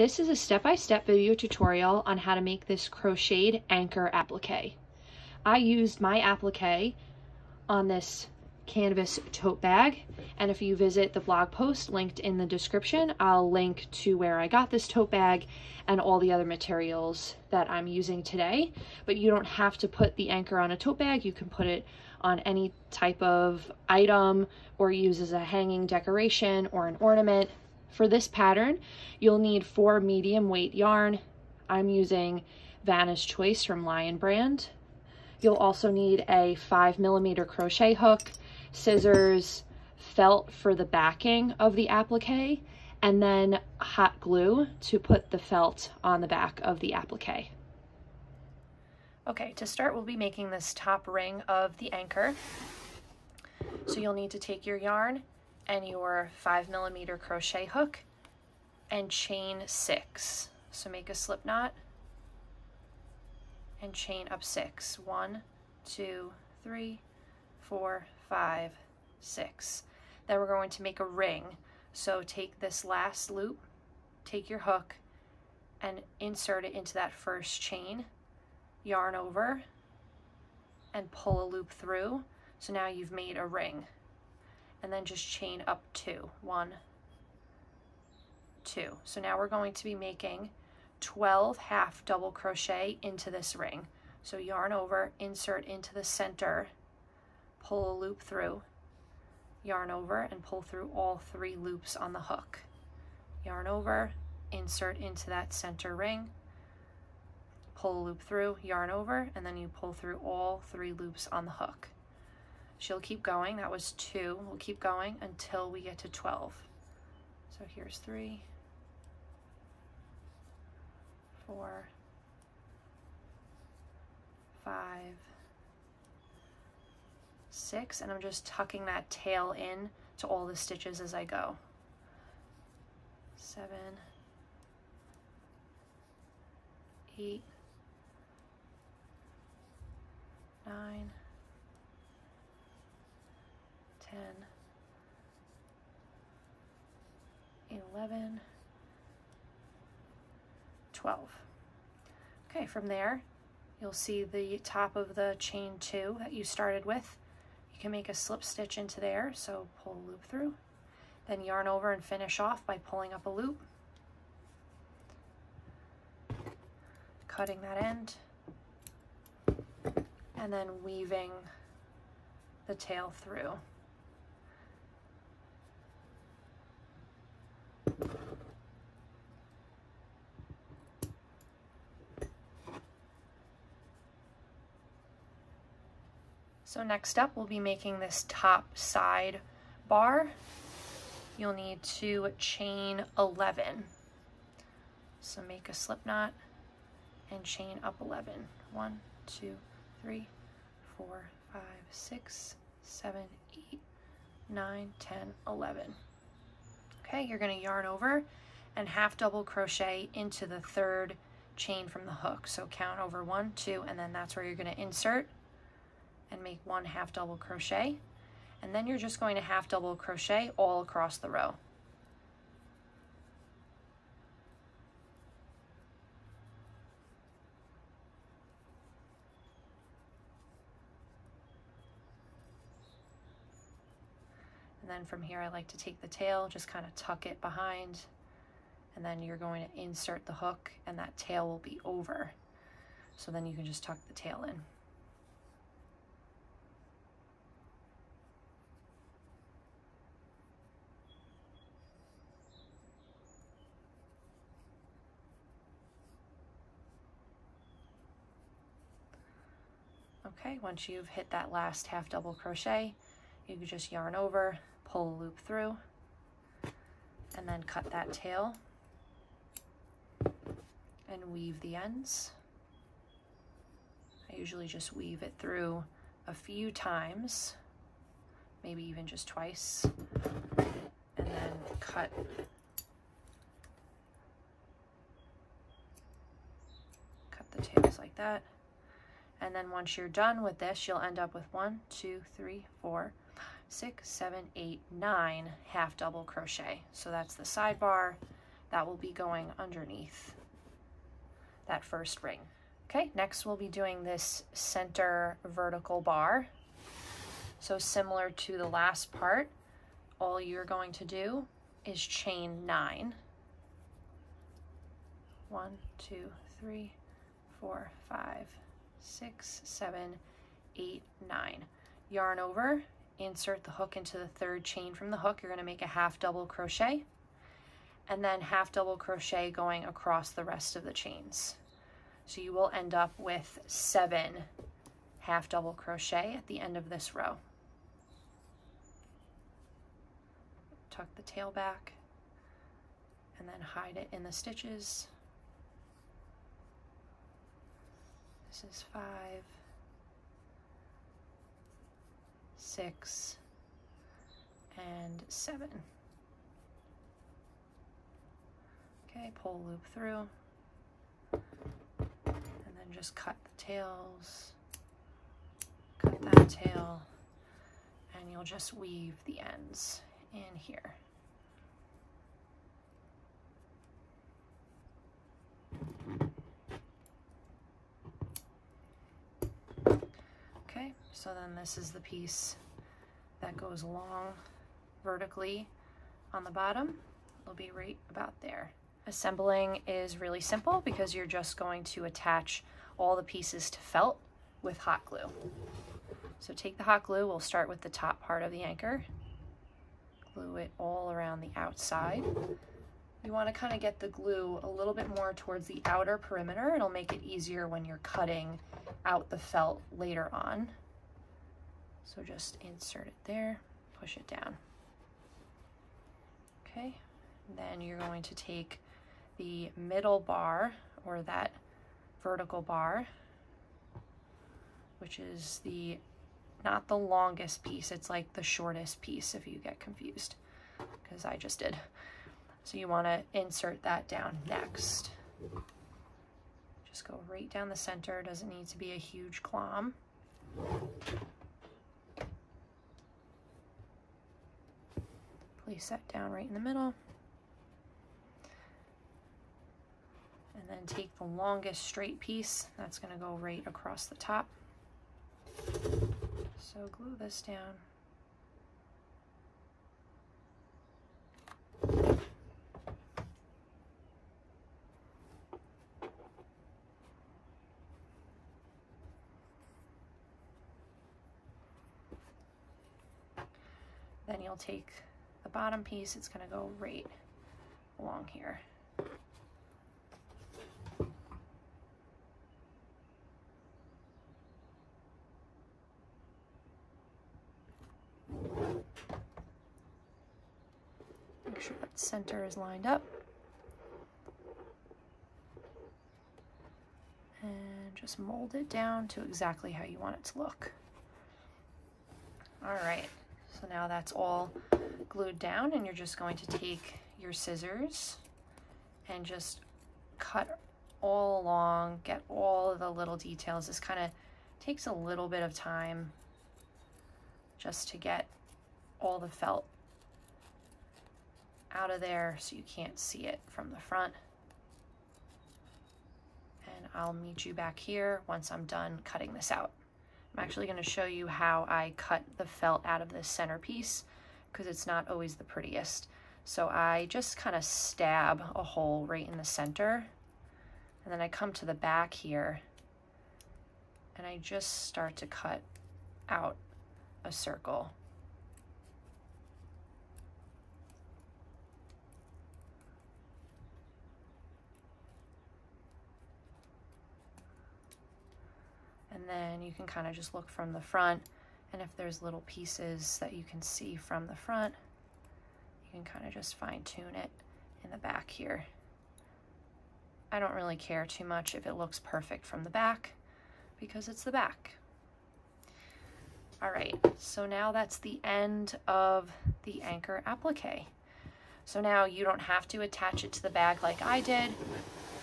This is a step-by-step video tutorial on how to make this crocheted anchor applique. I used my applique on this canvas tote bag, and if you visit the blog post linked in the description, I'll link to where I got this tote bag and all the other materials that I'm using today. But you don't have to put the anchor on a tote bag. You can put it on any type of item or use as a hanging decoration or an ornament. For this pattern, you'll need 4 medium weight yarn. I'm using Vanna's Choice from Lion Brand. You'll also need a 5mm crochet hook, scissors, felt for the backing of the applique, and then hot glue to put the felt on the back of the applique. Okay, to start, we'll be making this top ring of the anchor. So you'll need to take your yarn and your 5mm crochet hook and chain 6. So make a slip knot and chain up 6. 1, 2, 3, 4, 5, 6. Then we're going to make a ring. So take this last loop, take your hook and insert it into that first chain, yarn over and pull a loop through. So now you've made a ring. And then just chain up 2. 1, 2. So now we're going to be making 12 half double crochet into this ring. So yarn over, insert into the center, pull a loop through, yarn over and pull through all 3 loops on the hook. Yarn over, insert into that center ring, pull a loop through, yarn over, and then you pull through all 3 loops on the hook. She'll keep going. That was 2. We'll keep going until we get to 12. So here's 3, 4, 5, 6, and I'm just tucking that tail in to all the stitches as I go. 7, 8, 9, 10, 11, 12. Okay, from there, you'll see the top of the chain 2 that you started with. You can make a slip stitch into there, so pull a loop through. Then yarn over and finish off by pulling up a loop, cutting that end, and then weaving the tail through. So next up, we'll be making this top side bar. You'll need to chain 11. So make a slip knot and chain up 11. 1, 2, 3, 4, 5, 6, 7, 8, 9, 10, 11. Okay, you're going to yarn over and half double crochet into the 3rd chain from the hook. So count over 1, 2, and then that's where you're going to insert and make 1 half double crochet, and then you're just going to half double crochet all across the row. And then from here, I like to take the tail, just kind of tuck it behind, and then you're going to insert the hook and that tail will be over. So then you can just tuck the tail in. Okay, once you've hit that last half double crochet, you can just yarn over, pull a loop through, and then cut that tail and weave the ends. I usually just weave it through a few times, maybe even just twice, and then cut the tails like that. And then once you're done with this, you'll end up with 1, 2, 3, 4, 6, 7, 8, 9 half double crochet. So that's the sidebar, that will be going underneath that first ring. Okay, next we'll be doing this center vertical bar. So similar to the last part, all you're going to do is chain 9. 1, 2, 3, 4, 5, 6, 7, 8, 9. Yarn over, insert the hook into the third chain from the hook. You're going to make a half double crochet, and then half double crochet going across the rest of the chains. So you will end up with 7 half double crochet at the end of this row. Tuck the tail back and then hide it in the stitches. This is 5, 6, and 7. Okay, pull loop through, and then just cut the tails, cut that tail, and you'll just weave the ends in here. Okay, so then this is the piece that goes along vertically on the bottom. It'll be right about there. Assembling is really simple because you're just going to attach all the pieces to felt with hot glue. So take the hot glue, we'll start with the top part of the anchor. Glue it all around the outside. You want to kind of get the glue a little bit more towards the outer perimeter. It'll make it easier when you're cutting out the felt later on. So just insert it there, push it down. Okay, then you're going to take the middle bar, or that vertical bar, which is not the longest piece, it's like the shortest piece if you get confused, because I just did. So you want to insert that down next. Just go right down the center, doesn't need to be a huge clomb. Place that down right in the middle. And then take the longest straight piece, that's going to go right across the top. So glue this down. Then you'll take the bottom piece, it's going to go right along here. Make sure that center is lined up. And just mold it down to exactly how you want it to look. All right, so now that's all glued down, and you're just going to take your scissors and just cut all along, get all of the little details. This kind of takes a little bit of time just to get all the felt out of there so you can't see it from the front. And I'll meet you back here once I'm done cutting this out. I'm actually going to show you how I cut the felt out of this centerpiece because it's not always the prettiest. So I just kind of stab a hole right in the center, and then I come to the back here and I just start to cut out a circle. And then you can kind of just look from the front, and if there's little pieces that you can see from the front, you can kind of just fine tune it in the back here. I don't really care too much if it looks perfect from the back because it's the back. All right, so now that's the end of the anchor applique. So now you don't have to attach it to the bag like I did.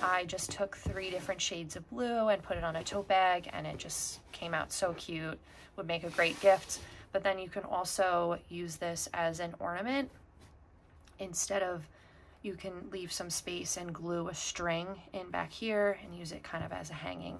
I just took 3 different shades of blue and put it on a tote bag, and it just came out so cute. Would make a great gift. But then you can also use this as an ornament instead of you can leave some space and glue a string in back here and use it kind of as a hanging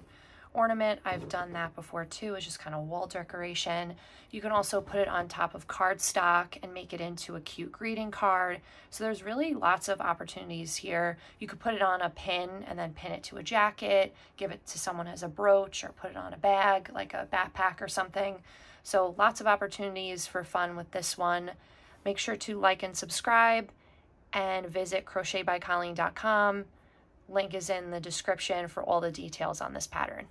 ornament. I've done that before too. It's just kind of wall decoration. You can also put it on top of cardstock and make it into a cute greeting card. So there's really lots of opportunities here. You could put it on a pin and then pin it to a jacket, give it to someone as a brooch, or put it on a bag like a backpack or something. So lots of opportunities for fun with this one. Make sure to like and subscribe and visit crochetbycolleen.com. Link is in the description for all the details on this pattern.